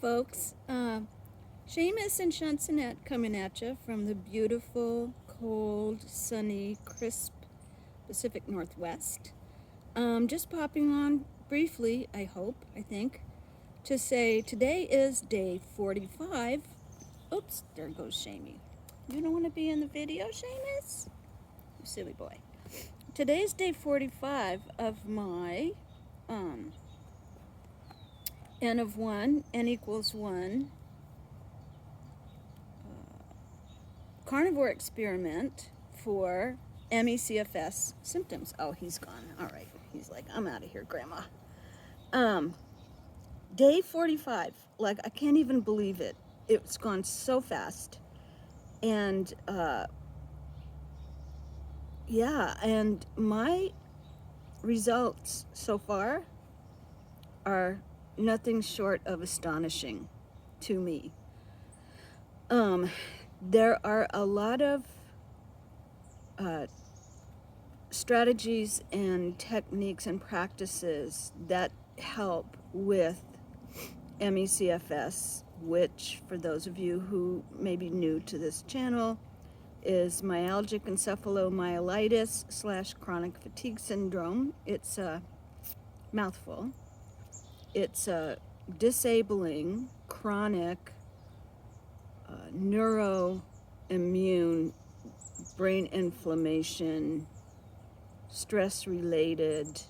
folks. Seamus and Chansonette coming at you from the beautiful, cold, sunny, crisp Pacific Northwest. Just popping on briefly, I think, to say today is day 45. Oops, there goes Shamey. You don't want to be in the video, Seamus? You silly boy. Today's day 45 of my N of 1, N equals 1, carnivore experiment for ME/CFS symptoms. Oh, he's gone. All right. He's like, I'm out of here, Grandma. Day 45. Like, I can't even believe it. It's gone so fast. And, yeah, and my results so far are nothing short of astonishing to me. There are a lot of strategies and techniques and practices that help with ME/CFS, which, for those of you who may be new to this channel, is myalgic encephalomyelitis / chronic fatigue syndrome. It's a mouthful. It's a disabling, chronic, neuroimmune brain inflammation, stress-related,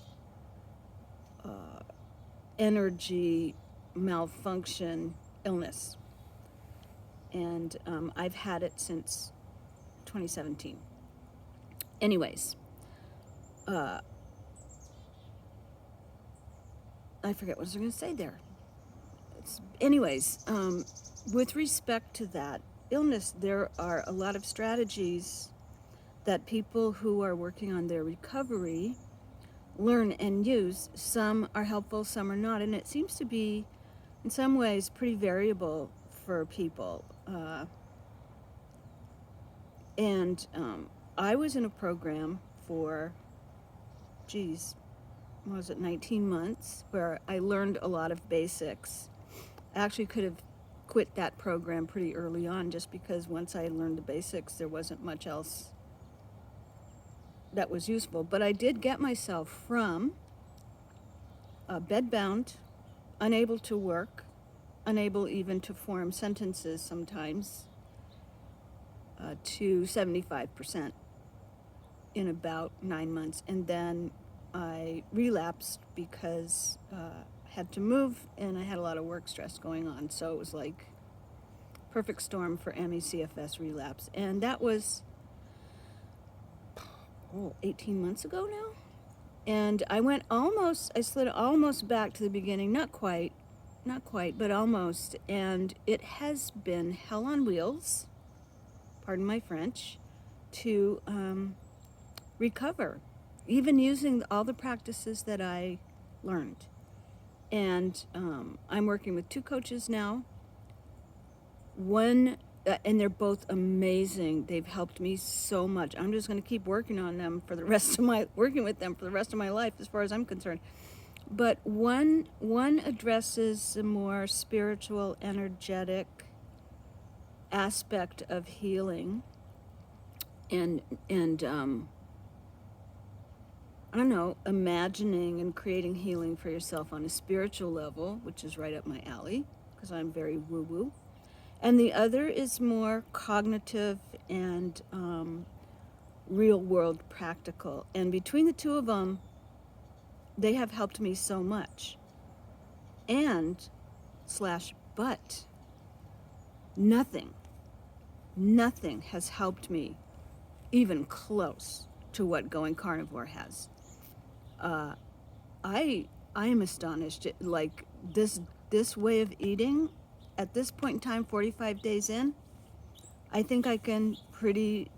energy malfunction illness. And I've had it since 2017. Anyways, I forget what I was going to say there. With respect to that illness, there are a lot of strategies that people who are working on their recovery learn and use. Some are helpful, some are not, and it seems to be, in some ways, pretty variable for people. I was in a program for, 19 months, where I learned a lot of basics. I actually could have quit that program pretty early on, just because once I learned the basics, there wasn't much else that was useful. But I did get myself from bedbound, unable to work, unable even to form sentences sometimes, to 75% in about 9 months. And then I relapsed because I had to move and I had a lot of work stress going on. So it was like perfect storm for ME/CFS relapse. And that was 18 months ago now. And I slid almost back to the beginning, not quite, but almost. And it has been hell on wheels, pardon my French, to recover, even using all the practices that I learned. And I'm working with 2 coaches now. One, and they're both amazing. They've helped me so much. I'm just going to keep working with them for the rest of my life, as far as I'm concerned. But one addresses the more spiritual, energetic aspect of healing, and I don't know, imagining and creating healing for yourself on a spiritual level, which is right up my alley, because I'm very woo-woo. And the other is more cognitive and real-world practical. And between the 2 of them, they have helped me so much. But nothing has helped me even close to what going carnivore has. I am astonished. Like, this way of eating, at this point in time, 45 days in, I think I can pretty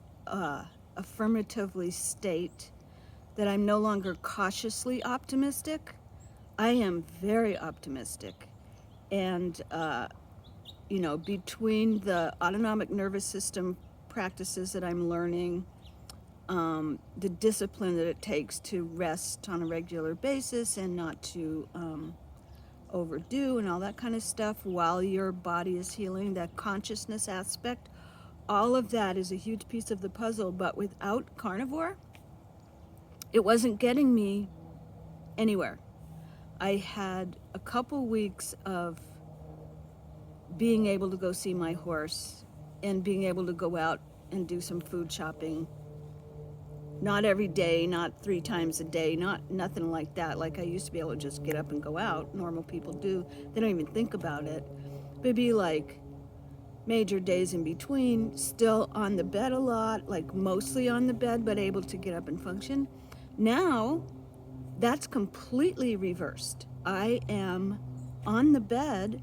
affirmatively state that I'm no longer cautiously optimistic. I am very optimistic. And, between the autonomic nervous system practices that I'm learning, the discipline that it takes to rest on a regular basis and not to overdue and all that kind of stuff while your body is healing, that consciousness aspect, all of that is a huge piece of the puzzle. But without carnivore, it wasn't getting me anywhere. I had a couple weeks of being able to go see my horse and being able to go out and do some food shopping. Not every day, not 3 times a day, nothing like that. Like I used to be able to just get up and go out. Normal people do. They don't even think about it. But it'd be like major days in between, still on the bed a lot, like mostly on the bed, but able to get up and function. Now, that's completely reversed. I am on the bed,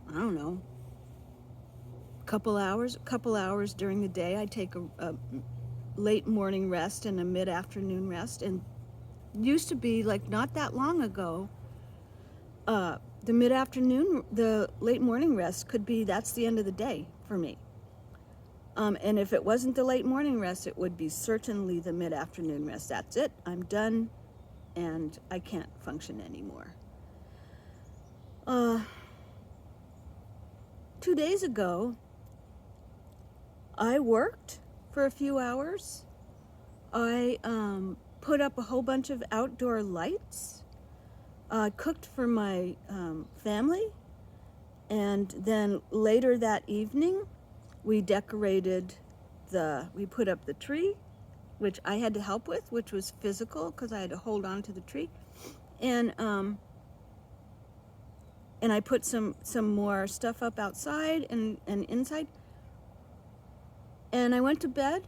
I don't know, couple hours during the day. I take a late morning rest and a mid-afternoon rest. And used to be like not that long ago, the late morning rest could be, that's the end of the day for me. And if it wasn't the late morning rest, it would be certainly the mid-afternoon rest. That's it, I'm done, and I can't function anymore. 2 days ago, I worked for a few hours. I put up a whole bunch of outdoor lights, cooked for my family, and then later that evening, we put up the tree, which I had to help with, which was physical because I had to hold on to the tree. And I put some more stuff up outside and inside. And I went to bed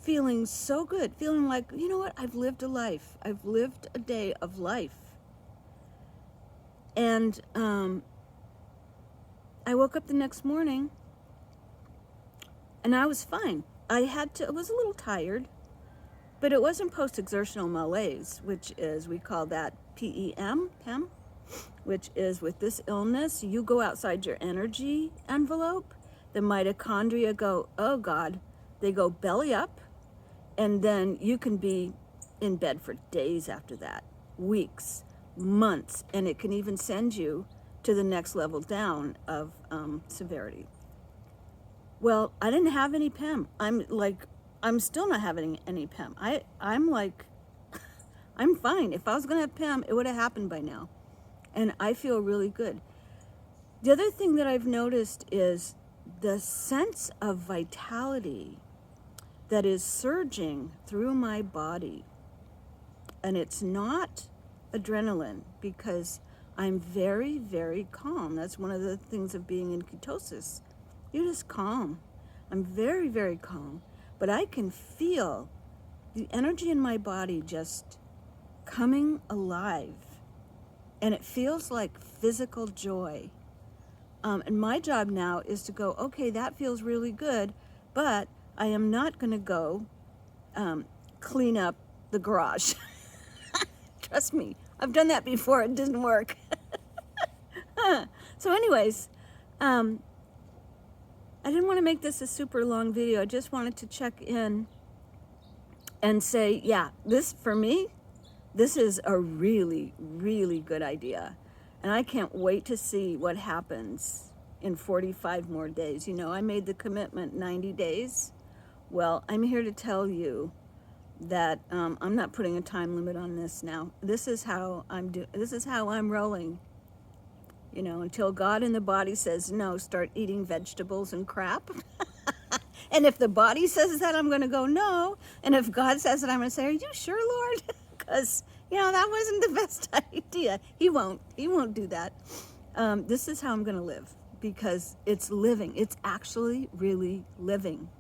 feeling so good, feeling like, you know what, I've lived a life. I've lived a day of life. And I woke up the next morning and I was fine. I was a little tired, but it wasn't post-exertional malaise, which is, we call that PEM, which is with this illness, you go outside your energy envelope, the mitochondria go, oh God, they go belly up, and then you can be in bed for days after that, weeks, months, and it can even send you to the next level down of severity. Well, I didn't have any PEM. I'm still not having any PEM. I'm like, I'm fine. If I was gonna have PEM, it would have happened by now. And I feel really good. The other thing that I've noticed is the sense of vitality that is surging through my body. And it's not adrenaline, because I'm very, very calm. That's one of the things of being in ketosis. You're just calm. I'm very, very calm. But I can feel the energy in my body just coming alive. And it feels like physical joy. And my job now is to go, okay, that feels really good, but I am not going to go clean up the garage. Trust me, I've done that before. It didn't work. So anyways, I didn't want to make this a super long video. I just wanted to check in and say, yeah, this for me, this is a really, really good idea. And I can't wait to see what happens in 45 more days. You know, I made the commitment 90 days. Well, I'm here to tell you that I'm not putting a time limit on this now. This is how I'm rolling. You know, until God in the body says, no, start eating vegetables and crap. And if the body says that, I'm going to go, no. And if God says it, I'm going to say, are you sure, Lord? Because, you know, that wasn't the best idea. He won't do that. This is how I'm going to live, because it's living. It's actually really living.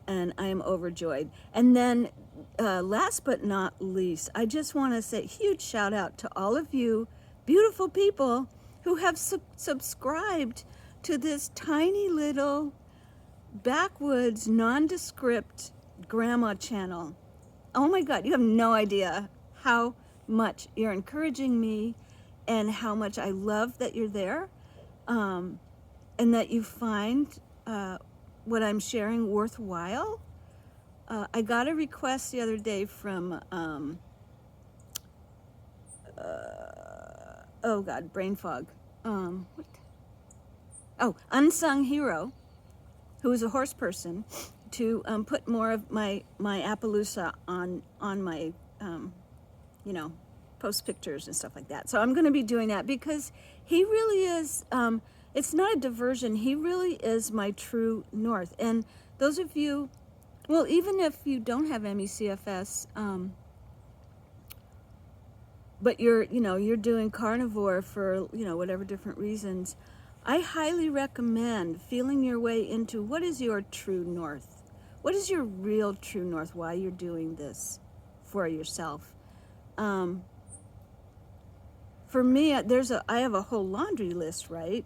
And I am overjoyed. And then last but not least, I just want to say a huge shout out to all of you beautiful people who have subscribed to this tiny little backwoods nondescript grandma channel. Oh my God, you have no idea how much you're encouraging me and how much I love that you're there, and that you find what I'm sharing worthwhile. I got a request the other day from oh God, brain fog. What? Oh, unsung hero, who is a horse person, to put more of my Appaloosa on my, you know, post pictures and stuff like that. So I'm going to be doing that because he really is, it's not a diversion. He really is my true north. And those of you, well, even if you don't have ME/CFS, but you're, you know, you're doing carnivore for, you know, whatever different reasons, I highly recommend feeling your way into what is your true north. What is your real true north? Why you're doing this for yourself? For me, I have a whole laundry list, right?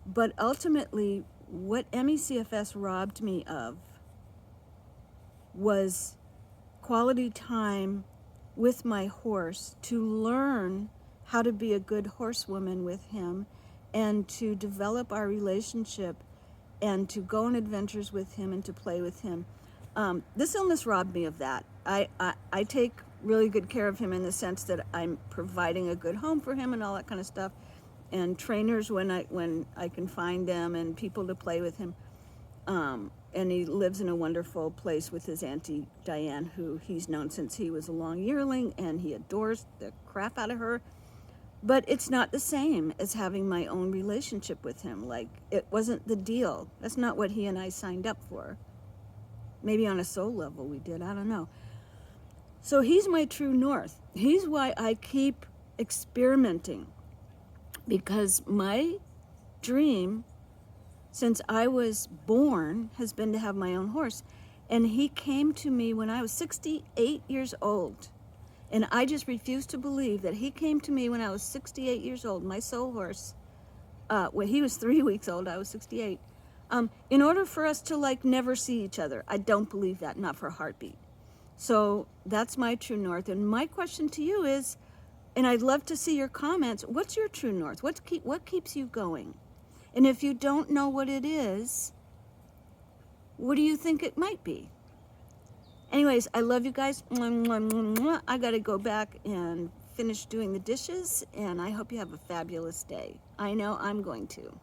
But ultimately, what ME/CFS robbed me of was quality time with my horse to learn how to be a good horsewoman with him and to develop our relationship and to go on adventures with him and to play with him. This illness robbed me of that. I take really good care of him in the sense that I'm providing a good home for him and all that kind of stuff, and trainers when I can find them, and people to play with him. And he lives in a wonderful place with his Auntie Diane, who he's known since he was a long yearling, and he adores the crap out of her. But it's not the same as having my own relationship with him. Like, it wasn't the deal. That's not what he and I signed up for. Maybe on a soul level we did, I don't know. So he's my true north. He's why I keep experimenting. Because my dream since I was born has been to have my own horse. And he came to me when I was 68 years old. And I just refuse to believe that he came to me when I was 68 years old, my soul horse. When he was 3 weeks old, I was 68. In order for us to like never see each other. I don't believe that, not for a heartbeat. So that's my true north. And my question to you is, and I'd love to see your comments, what's your true north? What keeps you going? And if you don't know what it is, what do you think it might be? Anyways, I love you guys. I got to go back and finish doing the dishes, and I hope you have a fabulous day. I know I'm going to.